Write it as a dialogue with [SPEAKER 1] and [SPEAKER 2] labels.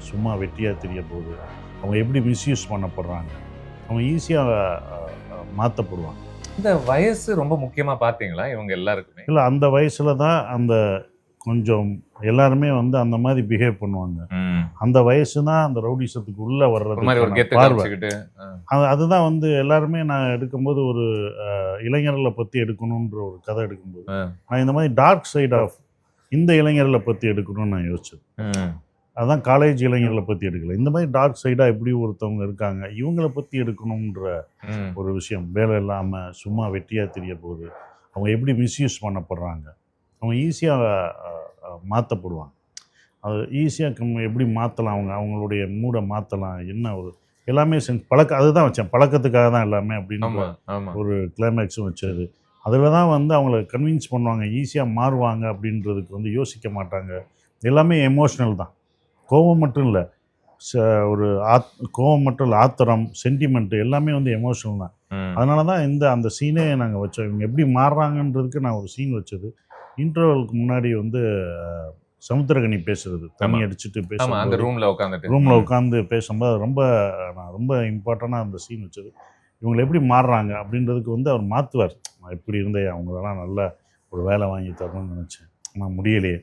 [SPEAKER 1] சும்மா வெட்டியாக தெரிய போகுது, அவங்க எப்படி மிஸ்யூஸ் பண்ணப்படுறாங்க, அவங்க ஈஸியாக மாற்றப்படுவாங்க.
[SPEAKER 2] இந்த வயசு ரொம்ப முக்கியமாக பார்த்தீங்களா இவங்க எல்லாருக்குமே?
[SPEAKER 1] இல்லை, அந்த வயசில் தான் அந்த கொஞ்சம் எல்லாருமே வந்து அந்த மாதிரி பிஹேவ் பண்ணுவாங்க. அந்த வயசு தான் அந்த ரவுடிசத்துக்கு உள்ளே வர்றது பார்வை. அதுதான் வந்து எல்லாருமே நான் எடுக்கும்போது ஒரு இளைஞர்களை பற்றி எடுக்கணுன்ற ஒரு கதை எடுக்கும்போது நான் இந்த மாதிரி டார்க் சைட் ஆஃப் இந்த இளைஞர்களை பற்றி எடுக்கணும்னு நான் யோசிச்சது. அதுதான் காலேஜ் இளைஞர்களை பற்றி எடுக்கல, இந்த மாதிரி டார்க் சைடாக எப்படி ஒருத்தவங்க இருக்காங்க இவங்கள பற்றி எடுக்கணுன்ற ஒரு விஷயம். வேலை இல்லாமல் சும்மா வெட்டியாக தெரிய போகுது, அவங்க எப்படி மிஸ்யூஸ் பண்ணப்படுறாங்க, அவங்க ஈஸியாக மாற்றப்படுவாங்க. அது ஈஸியாக எப்படி மாற்றலாம், அவங்களுடைய மூடை மாற்றலாம், என்ன ஒரு எல்லாமே அதுதான் வச்சேன், பழக்கத்துக்காக தான் எல்லாமே அப்படின்னு ஒரு கிளைமேக்ஸும் வச்சது. அதில் தான் வந்து அவங்கள கன்வின்ஸ் பண்ணுவாங்க, ஈஸியாக மாறுவாங்க அப்படின்றதுக்கு வந்து யோசிக்க மாட்டாங்க. எல்லாமே எமோஷ்னல் தான், கோபம் மட்டும் இல்லை, ஒரு கோபம் மட்டும் இல்லை, ஆத்திரம், சென்டிமெண்ட்டு எல்லாமே வந்து எமோஷ்னல் தான். அதனால தான் அந்த சீனே நாங்கள் வச்சோம். இவங்க எப்படி மாறுறாங்கன்றதுக்கு நான் ஒரு சீன் வச்சது. இன்டர்வலுக்கு முன்னாடி வந்து சமுத்திரகனி பேசுறது, தண்ணி அடிச்சுட்டு பேசுறது, ரூமில் உட்காந்து பேசும்போது நான் ரொம்ப இம்பார்ட்டண்டாக அந்த சீன் வச்சது. இவங்களை எப்படி மாறுறாங்க அப்படின்றதுக்கு வந்து அவர் மாற்றுவார். நான் எப்படி இருந்தேன், அவங்களெல்லாம் நல்ல ஒரு வேலை வாங்கி தரணும்னு நினச்சேன், ஆனால் முடியலையே.